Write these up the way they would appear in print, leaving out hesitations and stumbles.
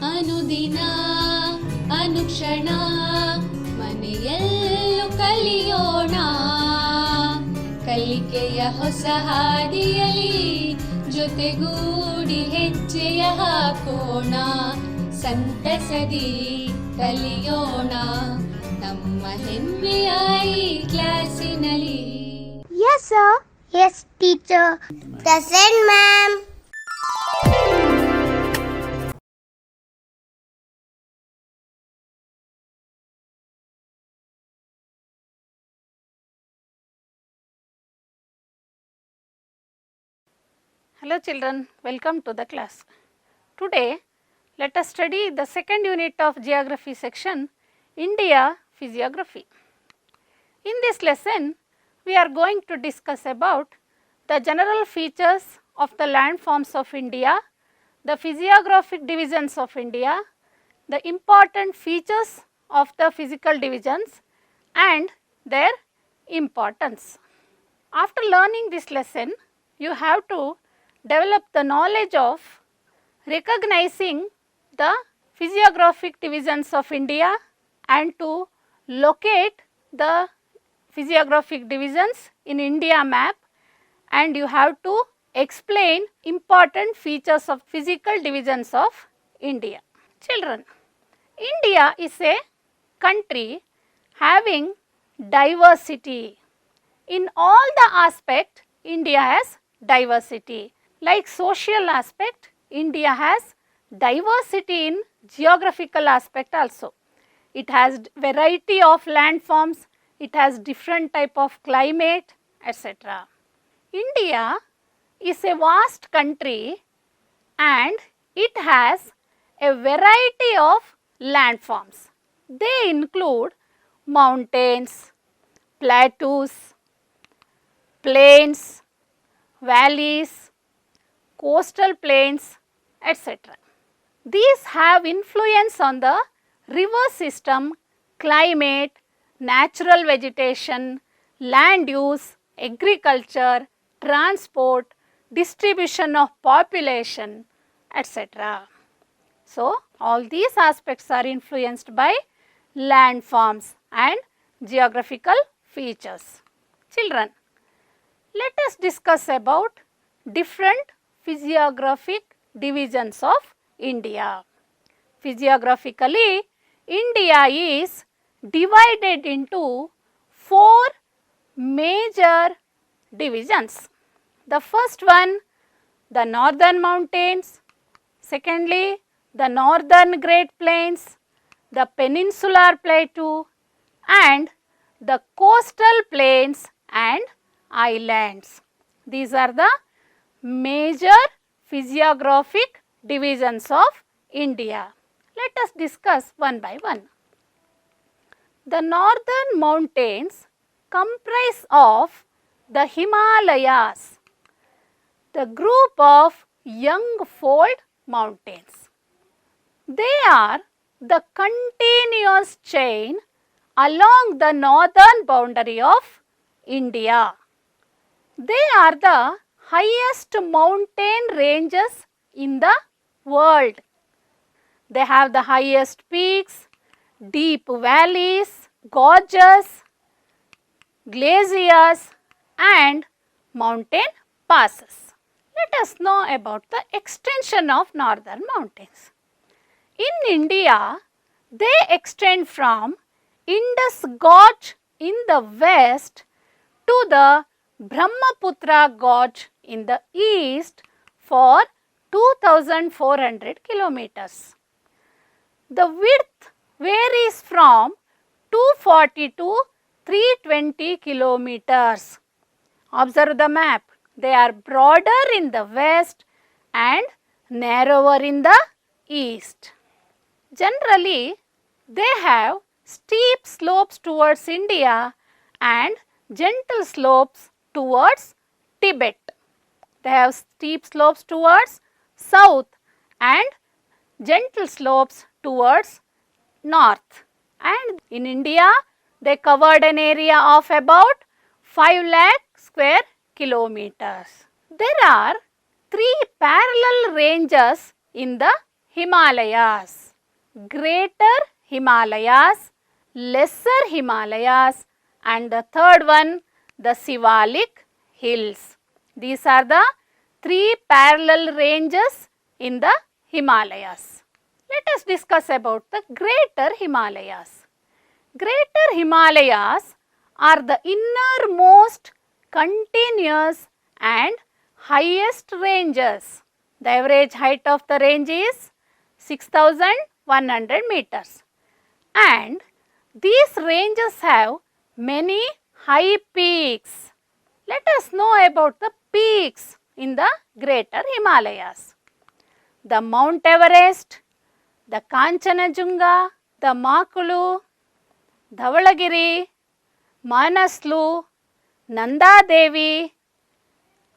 ಅನುದಿನ ಅನುಕ್ಷಣ ಮನೆಯಲ್ಲೂ ಕಲಿಯೋಣ, ಕಲಿಕೆಯ ಹೊಸ ಹಾದಿಯಲಿ ಜೊತೆಗೂಡಿ ಹೆಜ್ಜೆಯ ಹಾಕೋಣ, ಸಂತಸದಿ ಕಲಿಯೋಣ ನಮ್ಮ ಹೆಮ್ಮೆಯ ಈ ಕ್ಲಾಸಿನಲ್ಲಿ. Yes sir. Yes teacher. Present ma'am. Hello children, welcome to the class. Today let us study the second unit of geography section, India Physiography. In this lesson we are going to discuss about the general features of the landforms of India, the physiographic divisions of India, the important features of the physical divisions and their importance. After learning this lesson, you have to develop the knowledge of recognizing the physiographic divisions of India and to locate the physiographic divisions in India map, and you have to explain important features of physical divisions of India. Children, India is a country having diversity. In all the aspect, India has diversity. Like social aspect, India has diversity in geographical aspect also. It has variety of landforms, it has different type of climate, etc. India is a vast country and it has a variety of landforms. They include mountains, plateaus, plains, valleys, coastal plains, etc. These have influence on the river system, climate, natural vegetation, land use, agriculture, transport, distribution of population, etc. So, all these aspects are influenced by landforms and geographical features. Children, let us discuss about different physiographic divisions of India. Physiographically, India is divided into 4 major divisions. The first one, the northern mountains, secondly, the northern Great Plains, the peninsular plateau and the coastal plains and islands. These are the major physiographic divisions of India. Let us discuss one by one. The northern mountains comprise of the Himalayas, the group of young fold mountains. They are the continuous chain along the northern boundary of India. They are the highest mountain ranges in the world. They have the highest peaks, deep valleys, gorges, glaciers and mountain passes. Let us know about the extension of northern mountains. In India, they extend from Indus Gorge in the west to the Brahmaputra Gorge in the east for 2400 kilometers. The width varies from 240 to 320 kilometers. Observe the map. They are broader in the west and narrower in the east. Generally, they have steep slopes towards India and gentle slopes towards Tibet. They have steep slopes towards south and gentle slopes towards north. And in India, they covered an area of about 5 lakh square kilometers. There are 3 parallel ranges in the Himalayas, Greater Himalayas, Lesser Himalayas, and the third one, the Sivalik Hills. These are the three parallel ranges in the Himalayas. Let us discuss about the Greater Himalayas. Greater Himalayas are the innermost continuous and highest ranges. The average height of the range is 6,100 meters. And these ranges have many high peaks. Let us know about the peaks in the Greater Himalayas. The Mount Everest, the Kanchanajunga, the Makulu, Dhavalagiri, Manaslu, Nanda Devi,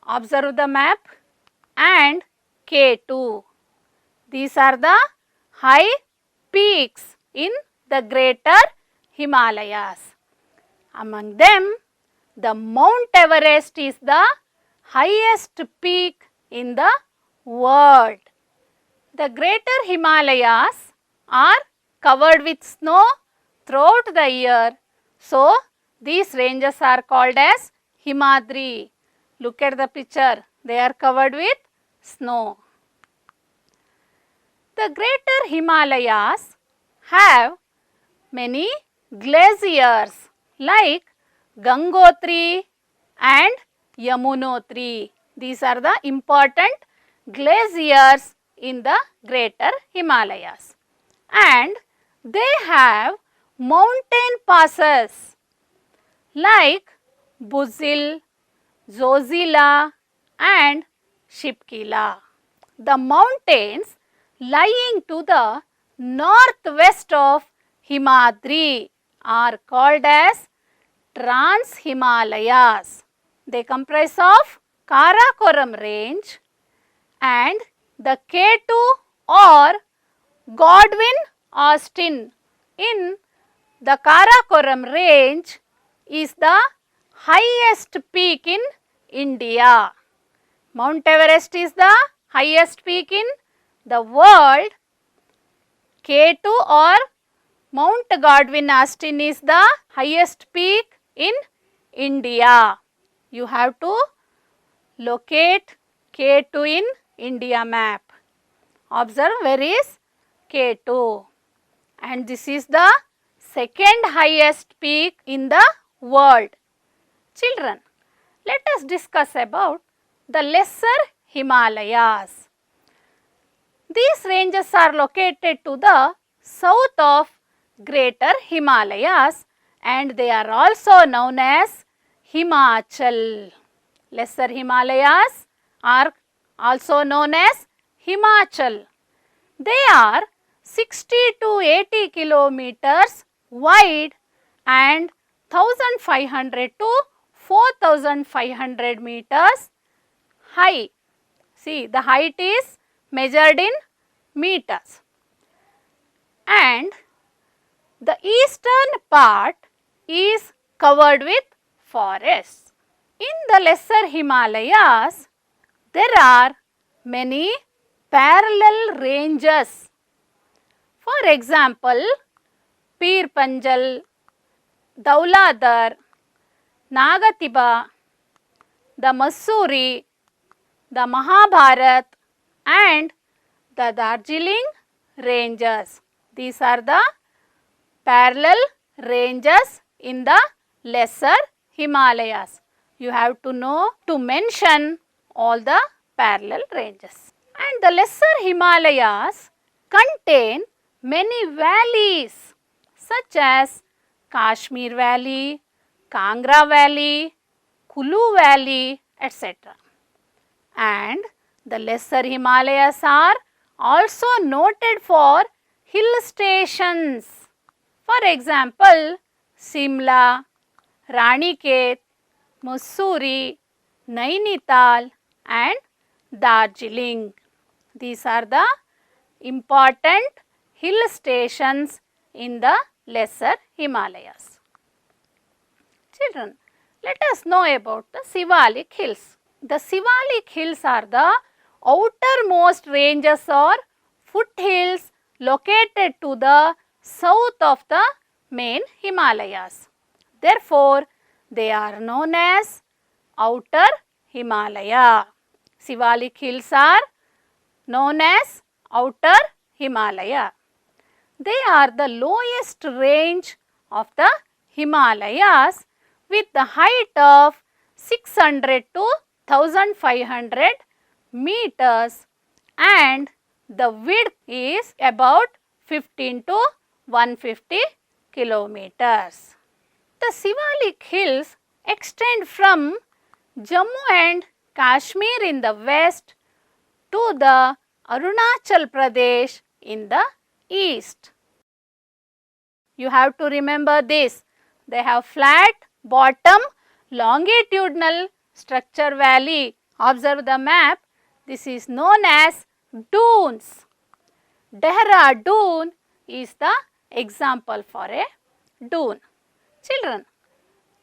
observe the map, and K2. These are the high peaks in the Greater Himalayas. Among them, the Mount Everest is the highest peak in the world. The Greater Himalayas are covered with snow throughout the year. So, these ranges are called as Himadri. Look at the picture. They are covered with snow. The Greater Himalayas have many glaciers like Gangotri and Yamunotri. These are the important glaciers in the Greater Himalayas. And they have mountain passes like Buzil, Zozila and Shipkila. The mountains lying to the northwest of Himadri are called as Trans-Himalayas. They comprise of Karakoram range and the K2 or Godwin-Austen in the Karakoram range is the highest peak in India. Mount Everest is the highest peak in the world. K2 or Mount Godwin-Austen is the highest peak in India. You have to locate K2 in India map. Observe where is K2. And this is the second highest peak in the world. Children, let us discuss about the Lesser Himalayas. These ranges are located to the south of Greater Himalayas and they are also known as Himachal. Lesser Himalayas are also known as Himachal. They are 60 to 80 kilometers wide and 1500 to 4500 meters high. See, the height is measured in meters. And the eastern part is covered with forests. In the Lesser Himalayas, there are many parallel ranges. For example, Pir Panjal, Dauladhar, Nagatiba, the Mussoorie, the Mahabharat and the Darjeeling ranges. These are the parallel ranges in the Lesser Himalayas. You have to know to mention all the parallel ranges. And the Lesser Himalayas contain many valleys such as Kashmir Valley, Kangra Valley, Kulu Valley, etc. And the Lesser Himalayas are also noted for hill stations. For example, Simla, Ranikhet, Mussoorie, Nainital and Darjeeling. These are the important hill stations in the Lesser Himalayas. Children, let us know about the Sivalik Hills. The Sivalik Hills are the outermost ranges or foothills located to the south of the main Himalayas. Therefore, they are known as Outer Himalaya. Sivalik hills are known as Outer Himalaya. They are the lowest range of the Himalayas with the height of 600 to 1500 meters and the width is about 15 to 150 kilometers. The Sivalik hills extend from Jammu and Kashmir in the west to the Arunachal Pradesh in the east. You have to remember this. They have flat bottom longitudinal structure valley. Observe the map. This is known as dunes. Dehradun is the example for a dune. Children,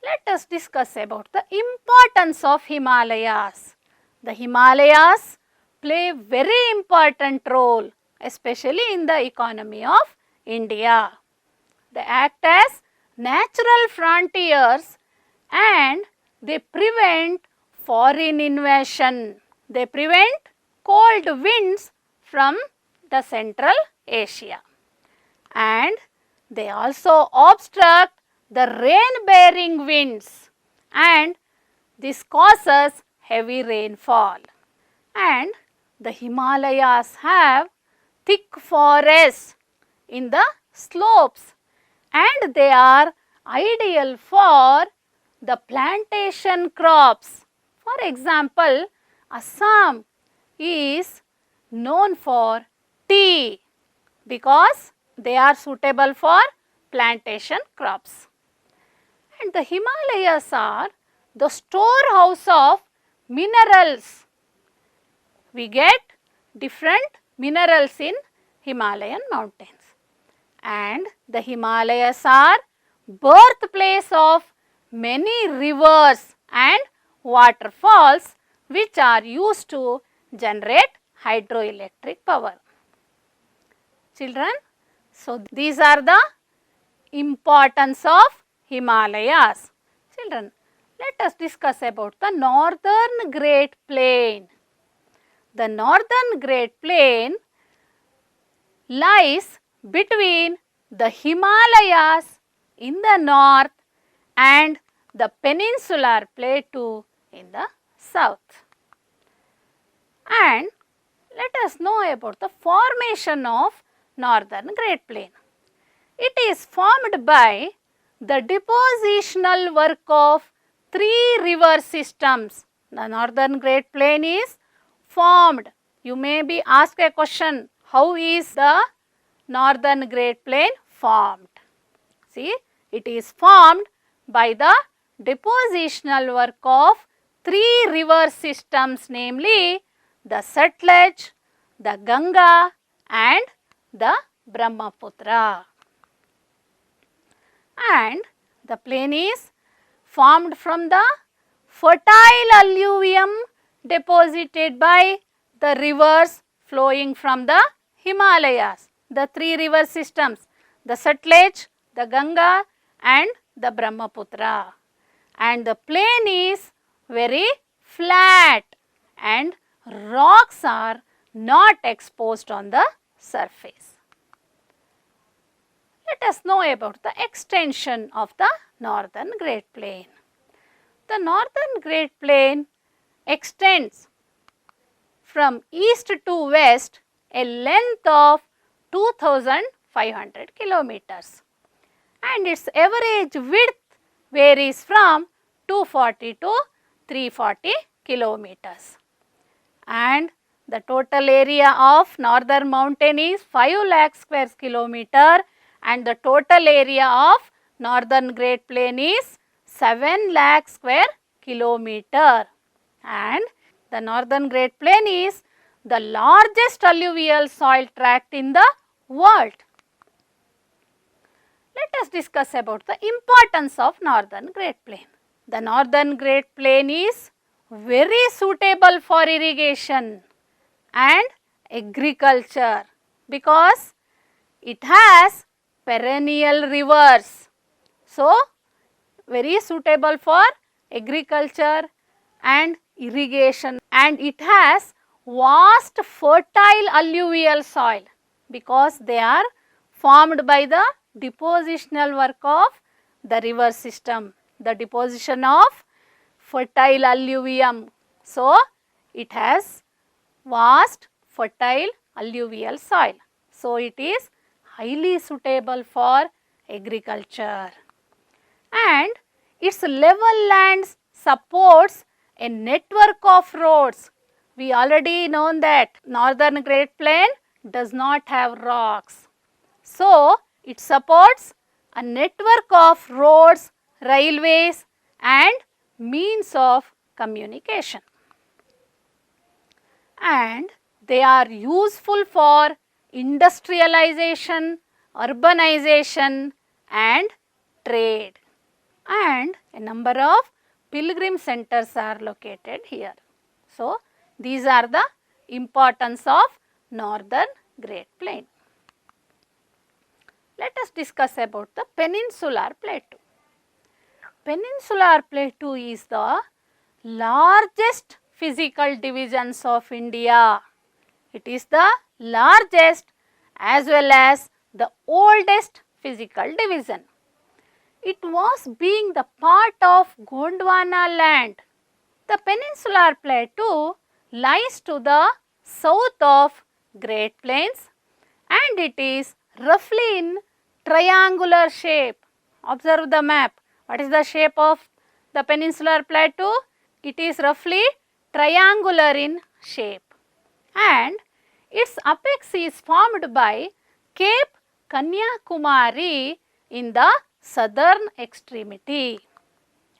let us discuss about the importance of Himalayas. The Himalayas play very important role, especially in the economy of India. They act as natural frontiers and they prevent foreign invasion. They prevent cold winds from the Central Asia. And they also obstruct the rain-bearing winds and this causes heavy rainfall. And the Himalayas have thick forests in the slopes and they are ideal for the plantation crops. For example, Assam is known for tea because they are suitable for plantation crops. And the Himalayas are the storehouse of minerals. We get different minerals in Himalayan mountains. And the Himalayas are birthplace of many rivers and waterfalls which are used to generate hydroelectric power. Children, so these are the importance of Himalayas. Children, let us discuss about the Northern Great Plain. The Northern Great Plain lies between the Himalayas in the north and the peninsular plateau in the south. And let us know about the formation of Northern Great Plain. It is formed by the depositional work of three river systems. The Northern Great Plain is formed. You may be asked a question, how is the Northern Great Plain formed? See, it is formed by the depositional work of three river systems, namely the Satluj, the Ganga and the Brahmaputra. And the plain is formed from the fertile alluvium deposited by the rivers flowing from the Himalayas. The three river systems, the Satluj, the Ganga and the Brahmaputra. And the plain is very flat and rocks are not exposed on the surface. Let us know about the extension of the Northern Great Plain. The Northern Great Plain extends from east to west a length of 2500 kilometers and its average width varies from 240 to 340 kilometers. And the total area of northern mountain is 5 lakh square kilometer and the total area of Northern Great Plain is 7 lakh square kilometer. And the Northern Great Plain is the largest alluvial soil tract in the world. Let us discuss about the importance of Northern Great Plain. The Northern Great Plain is very suitable for irrigation and agriculture. because it has perennial rivers. So, very suitable for agriculture and irrigation, and it has vast fertile alluvial soil because they are formed by the depositional work of the river system, the deposition of fertile alluvium. So, it has vast fertile alluvial soil. So, it is highly suitable for agriculture, and its level lands supports a network of roads. We already know that northern Great Plain does not have rocks. So, it supports a network of roads, railways and means of communication, and they are useful for industrialization, urbanization and trade, and a number of pilgrim centers are located here. So, these are the importance of northern Great Plain. Let us discuss about the Peninsular Plateau. Peninsular Plateau is the largest physical divisions of India. It is the largest as well as the oldest physical division. It was being the part of Gondwana land. The Peninsular Plateau lies to the south of Great Plains and it is roughly in triangular shape. Observe the map. What is the shape of the Peninsular Plateau? It is roughly triangular in shape, and its apex is formed by Cape Kanyakumari in the southern extremity,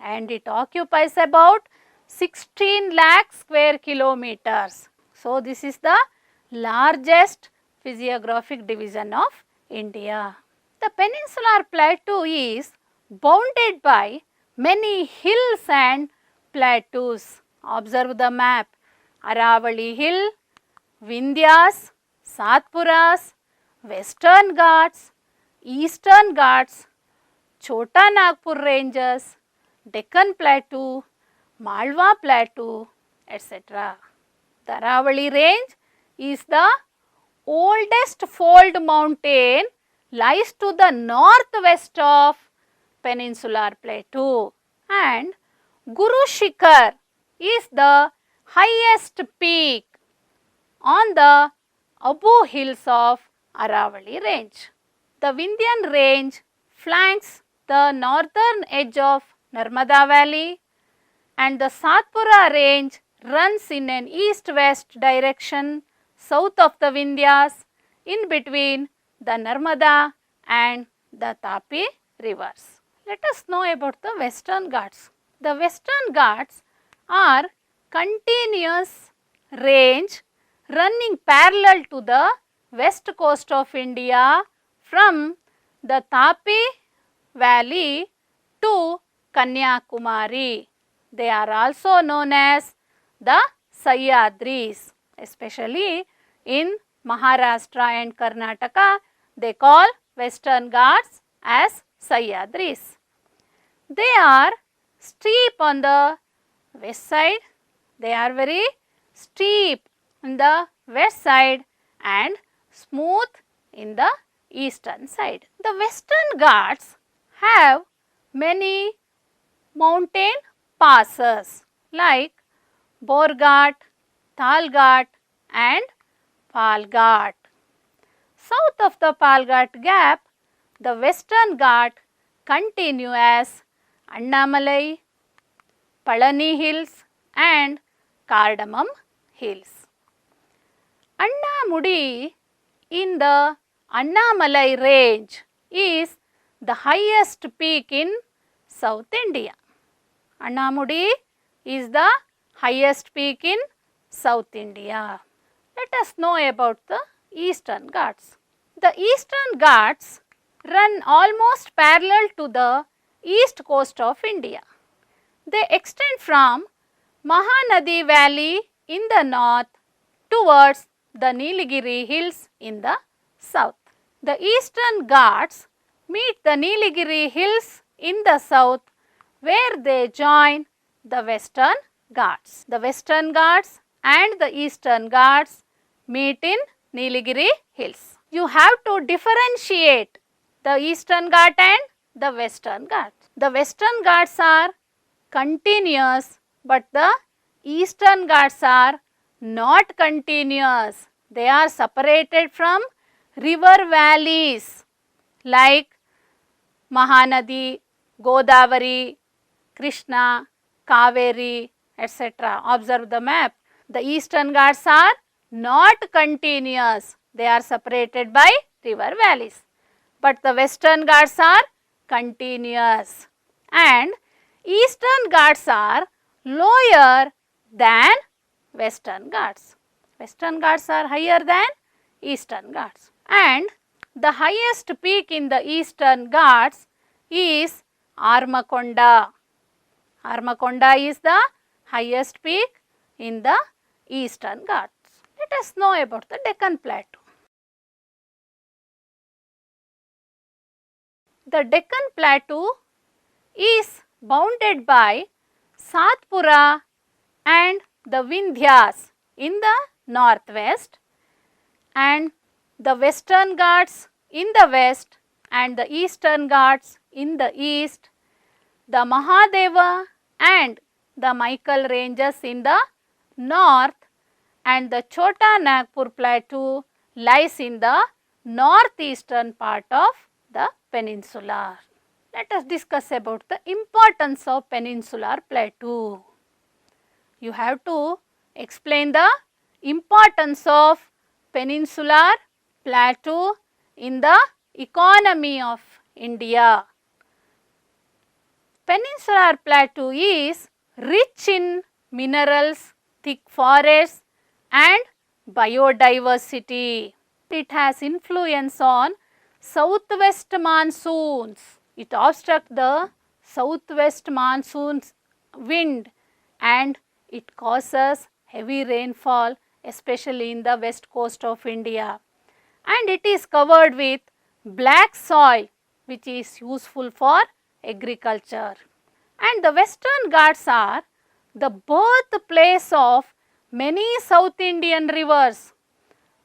and it occupies about 16 lakh square kilometers. So, this is the largest physiographic division of India. The Peninsular Plateau is bounded by many hills and plateaus. Observe the map. Aravali Hill, Vindhyas, Satpuras, Western Ghats, Eastern Ghats, Chota Nagpur Ranges, Deccan Plateau, Malwa Plateau, etc. The Aravali Range is the oldest fold mountain, lies to the northwest of Peninsular Plateau, and Guru Shikhar is the highest peak on the Abu Hills of Aravali Range. The Vindhyan Range flanks the northern edge of Narmada Valley, and the Satpura Range runs in an east-west direction south of the Vindhyas in between the Narmada and the Tapi rivers. Let us know about the Western Ghats. The Western Ghats are continuous range running parallel to the west coast of India from the Tapi valley to Kanyakumari. They are also known as the Sahyadris, especially in Maharashtra and Karnataka. They call Western Ghats as Sahyadris. They are steep on the west side. They are very steep on the west side and smooth in the eastern side. The Western Ghats have many mountain passes like Borghat, Talghat and Palghat. South of the Palghat gap, the Western Ghat continue as Annamalai, Palani Hills and Cardamom Hills. Annamudi in the Annamalai range is the highest peak in South India. Annamudi is the highest peak in South India. Let us know about the Eastern Ghats. The Eastern Ghats run almost parallel to the east coast of India. They extend from Mahanadi Valley in the north towards the Nilgiri Hills in the south. The Eastern Ghats meet the Nilgiri Hills in the south, where they join the Western Ghats. The Western Ghats and the Eastern Ghats meet in Nilgiri Hills. You have to differentiate the Eastern Ghat and the Western Ghats. The Western Ghats are continuous, but the Eastern Ghats are not continuous. They are separated from river valleys like Mahanadi, Godavari, Krishna, Kaveri, etc. Observe the map. The Eastern Ghats are not continuous. They are separated by river valleys. But the Western Ghats are continuous. And Eastern Ghats are lower than Western Ghats. Western Ghats are higher than Eastern Ghats. And the highest peak in the Eastern Ghats is Armakonda. Armakonda is the highest peak in the Eastern Ghats. Let us know about the Deccan Plateau. The Deccan Plateau is bounded by Satpura and the Vindhyas in the northwest, and the Western Ghats in the west and the Eastern Ghats in the east, the Mahadeva and the Michael ranges in the north, and the Chota Nagpur Plateau lies in the northeastern part of the peninsula. Let us discuss about the importance of peninsular plateau. You have to explain the importance of peninsular plateau in the economy of India. Peninsular plateau is rich in minerals, thick forests and biodiversity. It has influence on southwest monsoons. It obstructs the southwest monsoons wind and it causes heavy rainfall, especially in the west coast of India. And it is covered with black soil, which is useful for agriculture. And the Western Ghats are the birthplace of many South Indian rivers,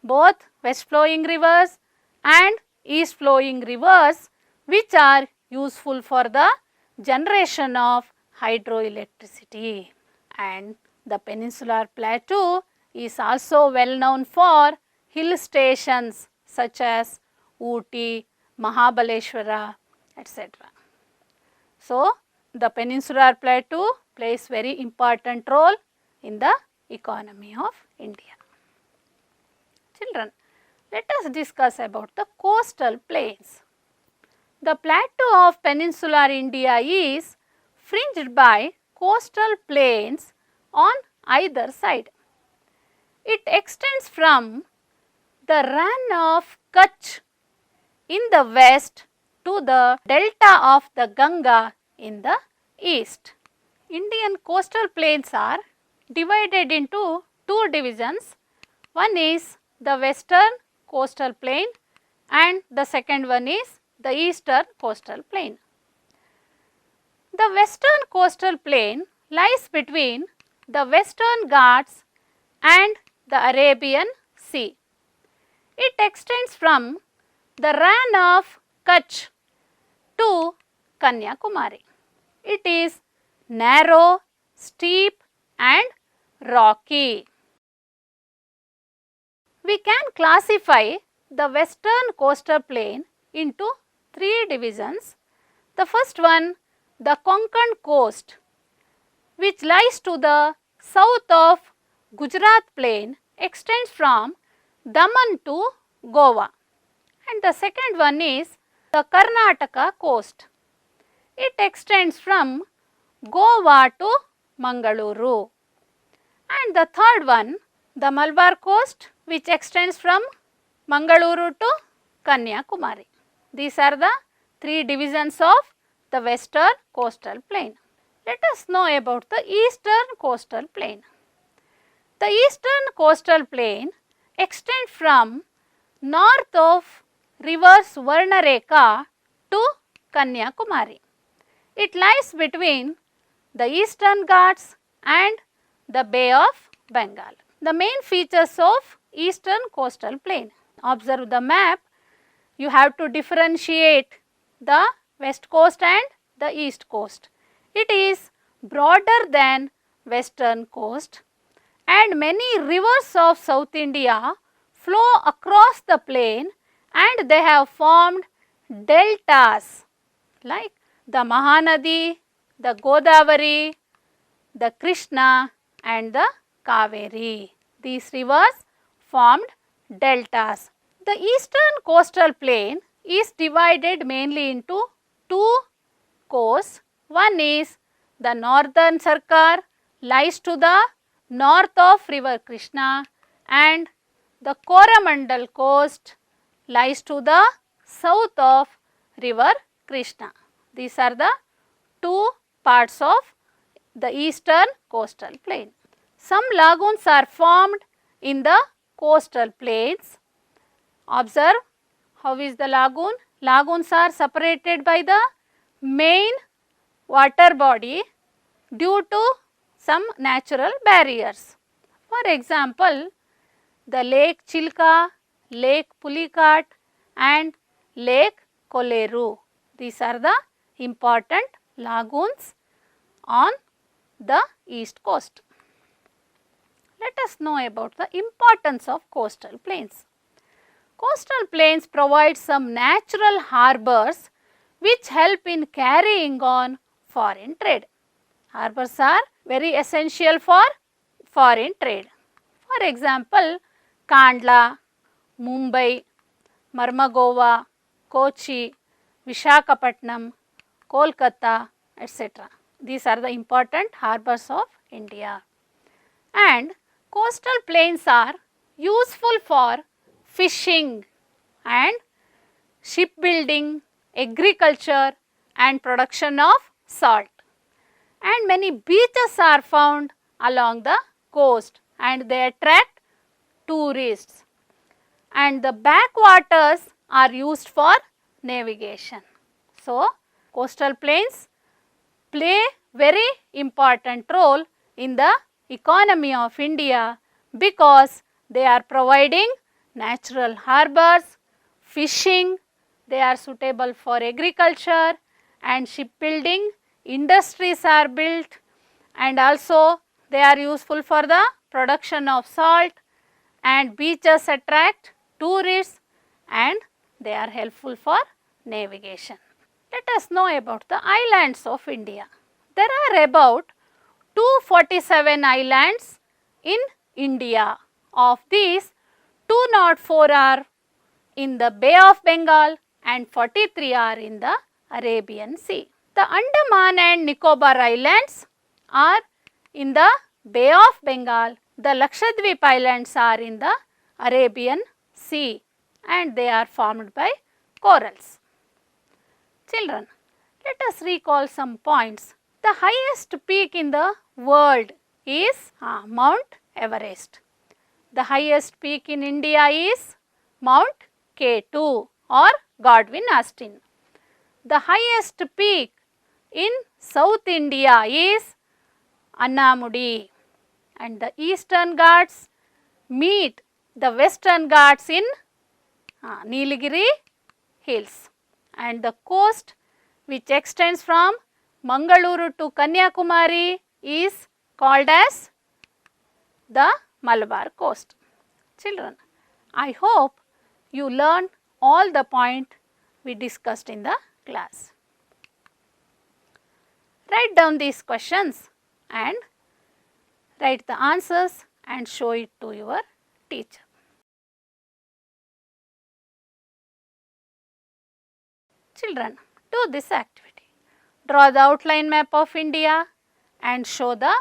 both west flowing rivers and east flowing rivers, which are useful for the generation of hydroelectricity. And the peninsular plateau is also well known for hill stations such as Ooty, Mahabaleshwara, etc. So, the peninsular plateau plays very important role in the economy of India. Children, let us discuss about the coastal plains. The plateau of peninsular India is fringed by coastal plains on either side. It extends from the Rann of Kutch in the west to the delta of the Ganga in the east. Indian coastal plains are divided into two divisions. One is the western coastal plain and the second one is the eastern coastal plain. The western coastal plain lies between the Western Ghats and the Arabian Sea. It extends from the Rann of Kutch to Kanyakumari. It is narrow, steep and rocky. We can classify the western coastal plain into three divisions. The first one, the Konkan coast, which lies to the south of Gujarat plain, extends from Daman to Goa. And the second one is the Karnataka coast. It extends from Goa to Mangaluru. And the third one, the Malabar coast, which extends from Mangaluru to Kanyakumari. These are the three divisions of the western coastal plain. Let us know about the eastern coastal plain. The eastern coastal plain extends from north of rivers Varnarekha to Kanyakumari. It lies between the Eastern Ghats and the Bay of Bengal. The main features of Eastern Coastal Plain. Observe the map. You have to differentiate the west coast and the east coast. It is broader than western coast, and many rivers of South India flow across the plain, and they have formed deltas like the Mahanadi, the Godavari, the Krishna and the Kaveri. These rivers formed deltas. The eastern coastal plain is divided mainly into two coasts. One is the northern Sarkar, lies to the north of river Krishna, and the Coromandel coast lies to the south of river Krishna. These are the two parts of the eastern coastal plain. Some lagoons are formed in the coastal plains. Observe how is the lagoon. Lagoons are separated by the main water body due to some natural barriers. For example, the Lake Chilka, Lake Pulicat and Lake Koleru. These are the important lagoons on the east coast. Let us know about the importance of coastal plains. Coastal plains provide some natural harbors which help in carrying on foreign trade. Harbors are very essential for foreign trade. For example, Kandla, Mumbai, Marmagova, Kochi, Vishakhapatnam, Kolkata, etc. These are the important harbors of India. And coastal plains are useful for fishing and shipbuilding, agriculture and production of salt. And many beaches are found along the coast and they attract tourists. And the backwaters are used for navigation. So, coastal plains play very important role in the economy of India because they are providing natural harbors, fishing, they are suitable for agriculture and shipbuilding, industries are built, and also they are useful for the production of salt, and beaches attract tourists and they are helpful for navigation. Let us know about the islands of India. There are about 247 islands in India. Of these, 204 are in the Bay of Bengal and 43 are in the Arabian Sea. The Andaman and Nicobar Islands are in the Bay of Bengal. The Lakshadweep Islands are in the Arabian Sea and they are formed by corals. Children, let us recall some points. The highest peak in the world is Mount Everest. The highest peak in India is Mount K2 or Godwin Austen. The highest peak in South India is Annamudi, and the Eastern Ghats meet the Western Ghats in Nilgiri Hills, and the coast which extends from Mangaluru to Kanyakumari is called as the Malabar coast. Children, I hope you learned all the points we discussed in the class. Write down these questions and write the answers and show it to your teacher. Children, do this activity. Draw the outline map of India and show the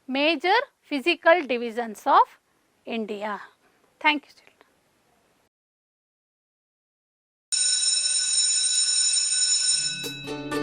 major physical divisions of India. Thank you, children.